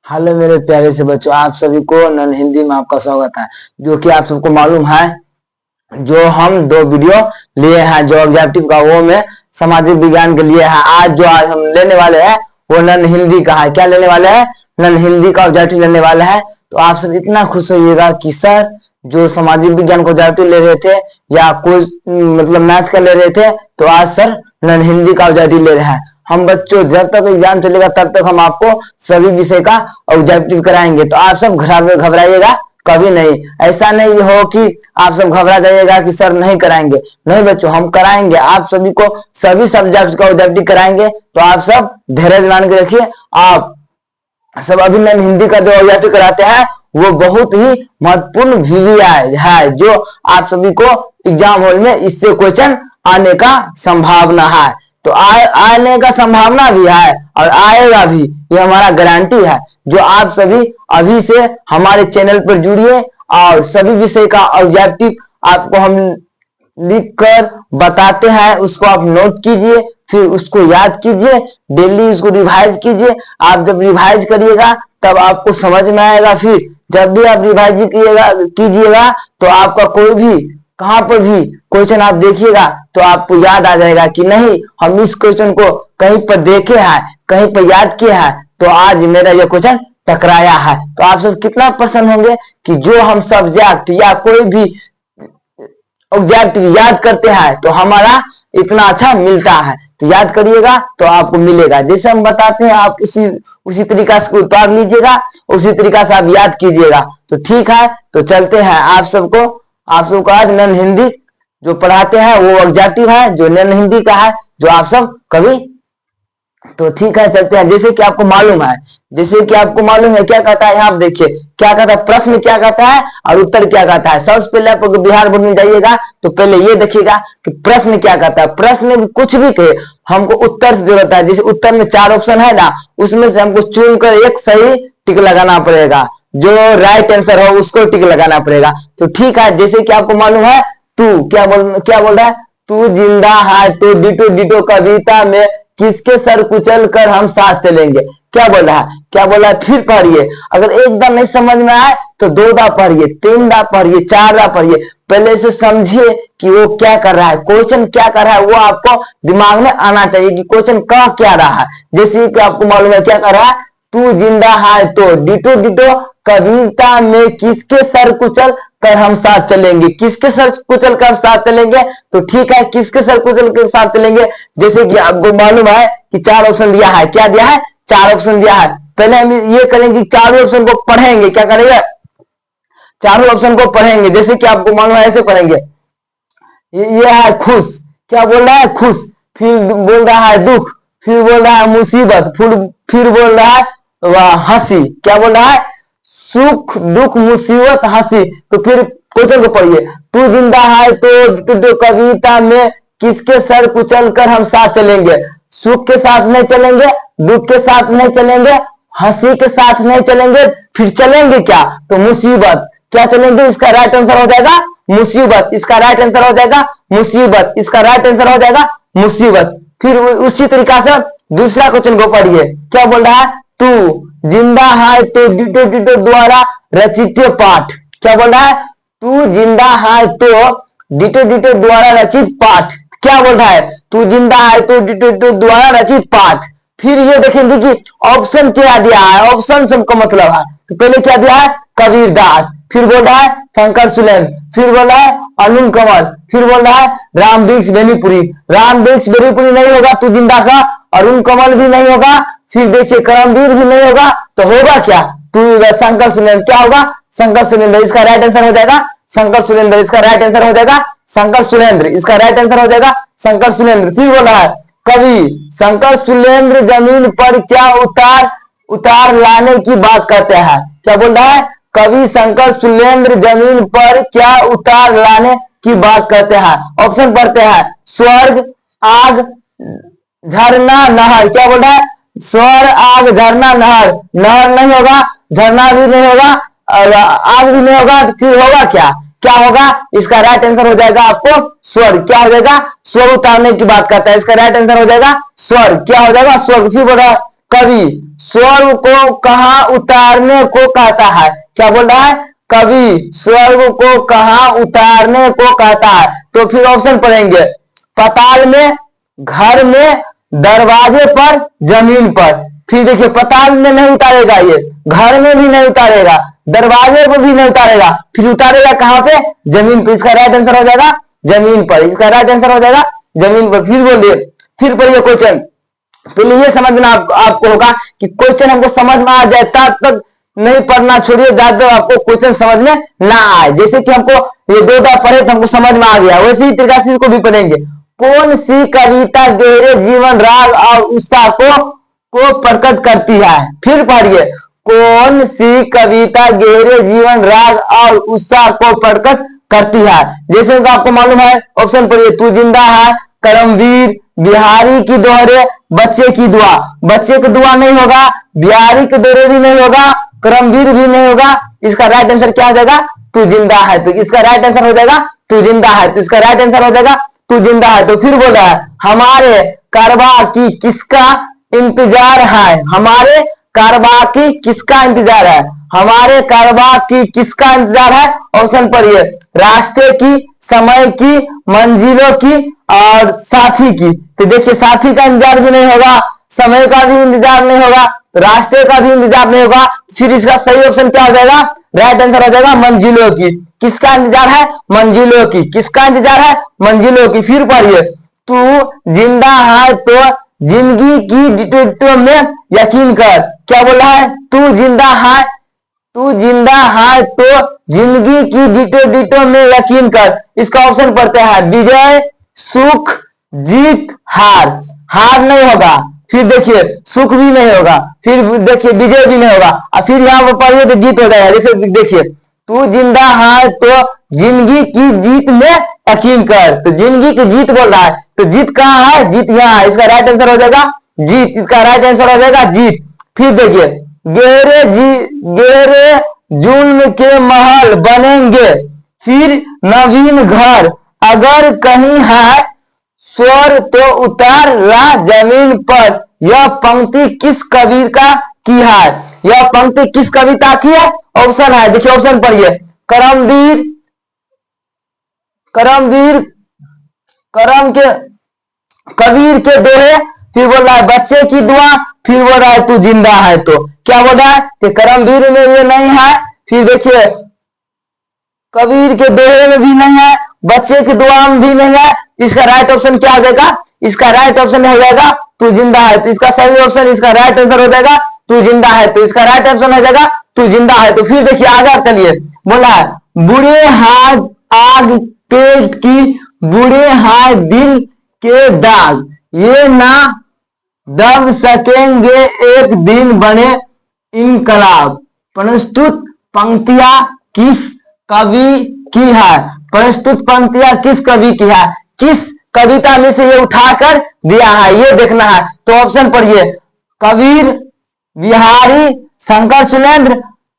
Hello मेरे प्यारे से बच्चों, आप सभी को नन हिंदी में आपका स्वागत है। जो कि आप सबको मालूम है, जो हम दो वीडियो लिए हैं जो ऑब्जेक्टिव का, वो में सामाजिक विज्ञान के लिए है। आज हम लेने वाले हैं वो नन हिंदी का है। क्या लेने वाले हैं? नन हिंदी का ऑब्जेक्टिव लेने वाले हैं। तो आप सब इतना खुश होइएगा कि सर जो सामाजिक विज्ञान को ऑब्जेक्टिव ले रहे थे या कोई मतलब मैथ का ले रहे थे, तो आज सर नन हिंदी का ऑब्जेक्टिव ले रहे हैं। हम बच्चों जब तक एग्जाम चलेगा तब तक हम आपको सभी विषय का ऑब्जेक्टिव कराएंगे। तो आप सब घबराइएगा कभी नहीं। ऐसा नहीं हो कि आप सब घबरा जाइएगा कि सर नहीं कराएंगे। नहीं बच्चों, हम कराएंगे। आप सभी को सभी सब्जेक्ट का ऑब्जेक्टिव कराएंगे। तो आप सब धैर्य मान के रखिए। आप सब अभी मैंने हिंदी का जो ऑब्जेक्टिव कराते हैं वो बहुत ही महत्वपूर्ण वीवीआई है, जो आप सभी को एग्जाम हॉल में इससे क्वेश्चन आने का संभावना है। तो आने का संभावना भी है और आएगा भी, ये हमारा गारंटी है। जो आप सभी अभी से हमारे चैनल पर जुड़िए और सभी विषय का ऑब्जेक्टिव आपको हम लिख कर बताते हैं, उसको आप नोट कीजिए, फिर उसको याद कीजिए, डेली उसको रिवाइज कीजिए। आप जब रिवाइज करिएगा तब आपको समझ में आएगा। फिर जब भी आप रिवाइज कीजिएगा तो आपका कोई भी कहां पर भी क्वेश्चन आप देखिएगा तो आपको याद आ जाएगा कि नहीं, हम इस क्वेश्चन को कहीं पर देखे हैं, कहीं पर याद किया है, तो आज मेरा यह क्वेश्चन टकराया है। तो आप सब कितना प्रसन्न होंगे कि जो हम सब्जेक्ट या कोई भी ऑब्जेक्टिव याद करते हैं तो हमारा इतना अच्छा मिलता है। तो याद करिएगा तो आपको मिलेगा। जैसे हम बताते हैं आप उसी तरीका से उतार लीजिएगा, उसी तरीका से आप याद कीजिएगा। तो ठीक है, तो चलते हैं। आप सबको आज नन हिंदी जो पढ़ाते हैं वो ऑब्जेक्टिव है, जो नन हिंदी का है, जो आप सब कभी, तो ठीक है चलते हैं। जैसे कि आपको मालूम है क्या कहता है, यहाँ देखिए क्या कहता है, प्रश्न क्या कहता है और उत्तर क्या कहता है। सबसे पहले आप बिहार बोर्ड में जाइएगा तो पहले ये देखिएगा कि प्रश्न क्या कहता है। प्रश्न कुछ भी कहे, हमको उत्तर से जरूरत है। जैसे उत्तर में 4 ऑप्शन है ना, उसमें से हमको चुनकर एक सही टिक लगाना पड़ेगा, जो राइट आंसर हो उसको टिक लगाना पड़ेगा। तो ठीक है, जैसे कि आपको मालूम है, तू क्या बोल रहा है, तू जिंदा है तो डिटो डिटो कविता में किसके सर कुचल कर हम साथ चलेंगे। क्या बोल रहा है, फिर पढ़िए। अगर एक बार नहीं समझ में आए तो 2 बार पढ़िए, 3 बार पढ़िए, 4 बार पढ़िए। पहले से समझिए कि वो क्या कर रहा है, क्वेश्चन क्या कर रहा है, वो आपको दिमाग में आना चाहिए कि क्वेश्चन कह क्या रहा है। जैसे कि आपको मालूम है क्या कर रहा है, तू जिंदा है तो डिटो डिटो कविता में किसके सर कुचल कर हम साथ चलेंगे। किसके सर कुचल कर साथ चलेंगे, तो ठीक है, किसके सर कुचल के साथ चलेंगे। जैसे कि आपको मालूम है कि 4 ऑप्शन दिया है। क्या दिया है? 4 ऑप्शन दिया है। पहले हम ये करेंगे, चारों ऑप्शन को पढ़ेंगे। क्या करेंगे? चारों ऑप्शन को पढ़ेंगे। जैसे कि आपको मालूम है, ऐसे पढ़ेंगे। ये है खुश, क्या बोल रहा है, खुश। फिर बोल रहा है दुख, फिर बोल रहा है मुसीबत, फिर बोल रहा है हंसी। क्या बोल रहा है? सुख दुख मुसीबत हंसी। तो फिर क्वेश्चन को पढ़िए, तू जिंदा है तो कविता में किसके सर कुचल कर हम साथ चलेंगे। सुख के साथ नहीं चलेंगे, दुख के साथ नहीं चलेंगे, हंसी के साथ नहीं चलेंगे, फिर चलेंगे क्या, तो मुसीबत। क्या चलेंगे? इसका राइट आंसर हो जाएगा मुसीबत। इसका राइट आंसर हो जाएगा मुसीबत। इसका राइट आंसर हो जाएगा मुसीबत। फिर उसी तरीका से दूसरा क्वेश्चन को पढ़िए। क्या बोल रहा है? तू जिंदा है तो डिटो डिटो द्वारा रचित पाठ। क्या बोल रहा है? तू जिंदा है तो डिटो डिटो द्वारा रचित पाठ। क्या बोल रहा है? तू जिंदा है तो डिटो डिटो द्वारा रचित पाठ। फिर ये देखेंगे कि ऑप्शन क्या दिया है। ऑप्शन सबका मतलब है, तो पहले क्या दिया है? कबीरदास। फिर बोल रहा है शंकर सुलेम। फिर बोल रहा है अरुण कंवल। फिर बोल रहा है राम वृक्ष बेनीपुरी। राम वृक्ष बेनीपुरी नहीं होगा तू जिंदा का, अरुण कंवल भी नहीं होगा, फिर देखिए करमवीर भी नहीं होगा, तो होगा क्या, तू शंकर सुलेंद्र। क्या होगा? शंकर सुलेंद्र। इसका राइट आंसर हो जाएगा शंकर सुलेंद्र। इसका राइट आंसर हो जाएगा शंकर सुलेंद्र। इसका राइट आंसर हो जाएगा शंकर सुलेंद्र। फिर बोल रहा है कवि शंकर सुलेंद्र जमीन पर क्या उतार लाने की बात करते हैं। क्या बोल रहा है? कवि शंकर सुलेंद्र जमीन पर क्या उतार लाने की बात करते हैं। ऑप्शन पढ़ते हैं, स्वर्ग आग झरना नहर। क्या बोल रहा है? स्वर आग झरना नहर। नहर नहीं होगा, झरना भी नहीं होगा और आग भी नहीं होगा, तो फिर होगा क्या, क्या होगा? इसका राइट आंसर हो जाएगा आपको स्वर। क्या हो जाएगा? स्वर उतारने की बात करता है। इसका राइट आंसर हो जाएगा स्वर। क्या हो जाएगा? स्वर। फिर बोल रहा है कवि स्वर्ग को कहाँ उतारने को कहता है? क्या बोल रहा है? कवि स्वर्ग को कहाँ उतारने को कहता है? तो फिर ऑप्शन पढ़ेंगे, पाताल में, घर में, दरवाजे पर, जमीन पर। फिर देखिए, पाताल में नहीं उतारेगा, ये घर में भी नहीं उतारेगा, दरवाजे को भी नहीं उतारेगा, फिर उतारेगा कहाँ पे? जमीन पर। इसका राइट आंसर हो जाएगा जमीन पर। इसका राइट आंसर हो जाएगा जमीन पर। फिर बोलिए, फिर पढ़िए क्वेश्चन। तो ये समझना आपको होगा कि क्वेश्चन हमको समझ में आ जाए, तब तक नहीं पढ़ना छोड़िए जब आपको क्वेश्चन समझ में ना आए। जैसे कि हमको ये दो बार पढ़े तो हमको समझ में आ गया, वैसे ही तरीका से इसको भी पढ़ेंगे। कौन सी कविता गहरे जीवन राग और उत्साह को प्रकट करती है? फिर पढ़िए, कौन सी कविता गहरे जीवन राग और उत्साह को प्रकट करती है? जैसे कि आपको मालूम है, ऑप्शन पढ़िए, तू जिंदा है, करमवीर, बिहारी की दोहरे, बच्चे की दुआ। बच्चे की दुआ नहीं होगा, बिहारी के दोहरे भी नहीं होगा, करमवीर भी नहीं होगा। इसका राइट आंसर क्या हो जाएगा? तू जिंदा है। तो इसका राइट आंसर हो जाएगा तू जिंदा है। तो इसका राइट आंसर हो जाएगा तू जिंदा है। तो फिर बोला है, हमारे कारवा की किसका इंतजार है? हमारे कारवा की किसका इंतजार है? हमारे कारवा की किसका इंतजार है? ऑप्शन पढ़िए, रास्ते की, समय की, मंजिलों की और साथी की। तो देखिए, साथी का इंतजार भी नहीं होगा, समय का भी इंतजार नहीं होगा, तो रास्ते का भी इंतजार नहीं होगा। फिर इसका सही ऑप्शन क्या हो जाएगा? राइट आंसर हो जाएगा मंजिलों की। किसका इंतजार है? मंजिलों की। किसका इंतजार है? मंजिलों की। फिर पढ़िए, तू जिंदा है तो जिंदगी की डिटेक्टिव में यकीन कर। क्या बोला है? तू जिंदा है, तू जिंदा है तो जिंदगी की डिटो में यकीन कर। इसका ऑप्शन पढ़ते हैं, विजय, सुख, जीत, हार। हार नहीं होगा, फिर देखिए सुख भी नहीं होगा, फिर देखिए विजय भी नहीं होगा, और फिर यहाँ पर पढ़िए तो जीत हो जाएगा। जैसे देखिए, तू जिंदा है तो जिंदगी की जीत में यकीन कर। तो जिंदगी की जीत बोल रहा है, तो जीत कहाँ है? जीत यहाँ है। इसका राइट आंसर हो जाएगा जीत। इसका राइट आंसर हो जाएगा जीत। फिर देखिए, गहरे जुल्म के महल बनेंगे, फिर नवीन घर, अगर कहीं है स्वर तो उतार ला जमीन पर। यह पंक्ति किस कविता की है? यह पंक्ति किस कविता की है? ऑप्शन है, देखिए ऑप्शन पढ़िए, करमवीर, करमवीर, करम के, कबीर के दोहे, फिर बोल रहा है बच्चे की दुआ, फिर बोल रहा है तू जिंदा है तो। क्या बोल रहा है कि करमवीर में ये नहीं है, फिर देखिए कबीर के दोहे में भी नहीं है, बच्चे की दुआ में भी नहीं है। इसका राइट ऑप्शन क्या हो जाएगा? इसका राइट ऑप्शन हो जाएगा तू जिंदा है। तो इसका सही ऑप्शन, इसका राइट आंसर हो जाएगा तू जिंदा है। तो इसका राइट ऑप्शन हो जाएगा तू जिंदा है। तो फिर देखिए आगे चलिए, बोला है बुरे हाथ आग पेट की, बुरे हाथ दिल के दाग, ये ना दब सकेंगे एक दिन बने इनकलाब। प्रस्तुत पंक्तियां किस कवि की है? प्रस्तुत पंक्तियां किस कवि की है? किस कविता में से ये उठाकर दिया है, ये देखना है। तो ऑप्शन पढ़िए, कबीर, बिहारी, शंकर सुरेंद्र,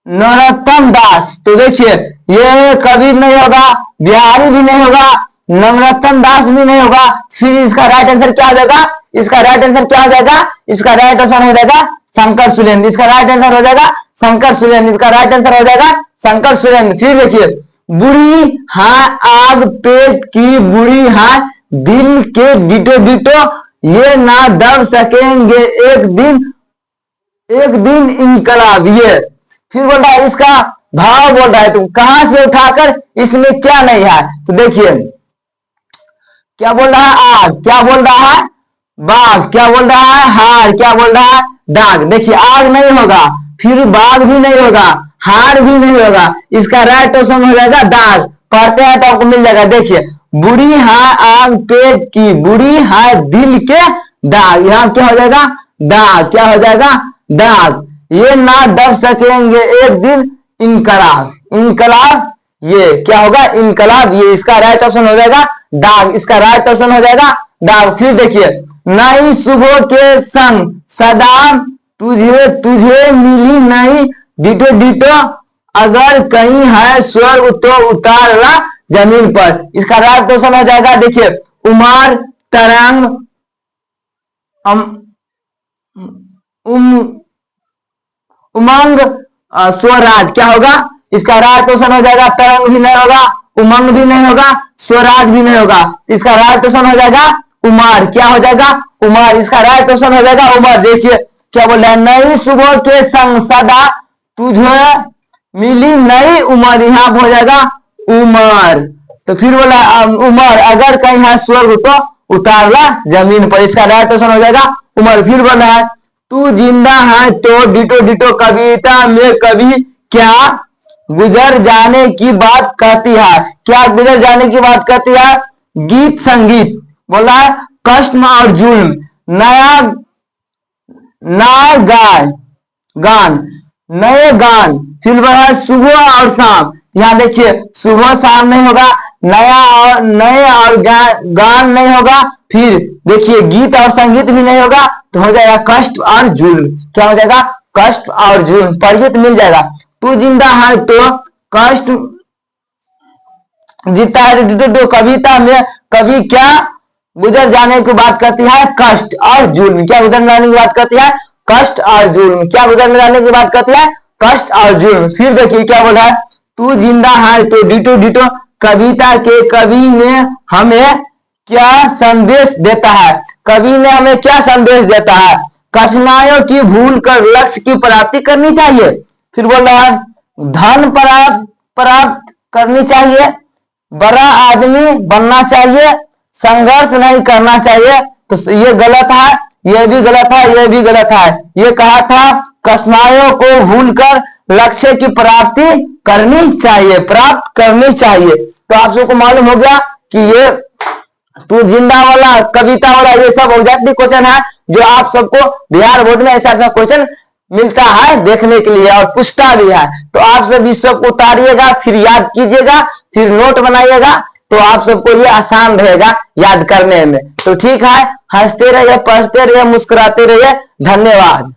नरोत्तम दास। तो देखिए, ये कबीर नहीं होगा, बिहारी भी नहीं होगा, नरोत्तम दास भी नहीं होगा। फिर इसका राइट आंसर क्या हो जाएगा? इसका राइट आंसर क्या हो जाएगा? इसका राइट आंसर हो जाएगा शंकर सुरेंद्र। इसका राइट आंसर हो जाएगा शंकर सुरेंद्र। इसका राइट आंसर हो जाएगा शंकर सुरेंद्र। फिर देखिए, बुरी है आग पेट की, बुरी है दिल के डिटो डिटो, ये ना दब सकेंगे एक दिन इनकलाब। ये फिर बोल रहा है, इसका भाव बोल रहा है, तुम कहां से उठाकर, इसमें क्या नहीं है? तो देखिए क्या बोल रहा है? आग। क्या बोल रहा है? बाघ। क्या बोल रहा है? हार। क्या बोल रहा है? दाग। देखिए, आग नहीं होगा, फिर बाघ भी नहीं होगा, हार भी नहीं होगा। इसका राइट ऑप्शन हो जाएगा दाग। पढ़ते हैं तो आपको मिल जाएगा। देखिए, बुरी है आग पेट की, बुरी है दिल के दाग, यहाँ क्या हो जाएगा? दाग। क्या हो जाएगा? दाग। ये ना दब सकेंगे एक दिन इनकलाब। इनकलाब, ये क्या होगा? इनकलाब। ये इसका राइट ऑप्शन हो जाएगा दाग। इसका राइट ऑप्शन हो जाएगा दाग। फिर देखिए, नई सुबह के संग सदा तुझे तुझे मिली नहीं डिटो डिटो, अगर कहीं है स्वर्ग तो उतार ला जमीन पर। इसका राइट ऑप्शन हो जाएगा, देखिए, उमर, तरंग, उमंग स्वराज क्या होगा, इसका राज क्वेश्चन हो जाएगा, तरंग भी नहीं होगा, उमंग भी नहीं होगा, स्वराज भी नहीं होगा, इसका राज क्वेश्चन हो जाएगा उमर, क्या हो जाएगा उमर, इसका राज क्वेश्चन हो जाएगा उमर। देखिए क्या बोल रहा है, नई सुबह के संग सदा तुझे मिली नई उमर, यहाँ हो जाएगा उमर। तो फिर बोला उमर अगर कहीं है स्वर्ग तो उतारला जमीन पर, इसका राइट क्वेश्चन हो जाएगा उमर। फिर बोला है तू जिंदा है तो डिटो डिटो कविता में कभी क्या गुजर जाने की बात कहती है, क्या गुजर जाने की बात कहती है, गीत संगीत, बोला है कष्ट और जुल्म, नया नया गान नए गान, फिर बोला सुबह और शाम, यहाँ देखिए सुबह शाम नहीं होगा, नया और नए और गान नहीं होगा, फिर देखिए गीत और संगीत भी नहीं होगा, तो हो जाएगा कष्ट और जुल्म, क्या हो जाएगा कष्ट और जुल्म, परिचित मिल जाएगा। तू जिंदा है तो कष्ट जीता है तो कविता में कभी क्या गुजर जाने की बात करती है, कष्ट और जुल्म, क्या गुजर जाने की बात करती है, कष्ट और जुल्म, क्या गुजर जाने की बात करती है, कष्ट और जुल्म। फिर देखिए क्या बोला है, तू जिंदा है तो डिटो डिटो कविता के कवि ने हमें क्या संदेश देता है, कवि ने हमें क्या संदेश देता है, कठिनाइयों की भूल कर लक्ष्य की प्राप्ति करनी चाहिए। फिर बोल रहा है धन प्राप्त करनी चाहिए, बड़ा आदमी बनना चाहिए, संघर्ष नहीं करना चाहिए, तो ये गलत है, ये भी गलत है, ये भी गलत है। ये कहा था कठिनाइयों को भूलकर लक्ष्य की प्राप्ति करनी चाहिए, प्राप्त करनी चाहिए। तो आप सबको मालूम हो गया कि ये तू जिंदा वाला कविता वाला ये सब ऑब्जेक्टिव क्वेश्चन है, जो आप सबको बिहार बोर्ड में ऐसा ऐसा क्वेश्चन मिलता है देखने के लिए और पूछता भी है। तो आप सब इस सब उतारिएगा, फिर याद कीजिएगा, फिर नोट बनाइएगा, तो आप सबको ये आसान रहेगा याद करने में। तो ठीक है, हंसते रहिए, पढ़ते रहिए, मुस्कुराते रहिए। धन्यवाद।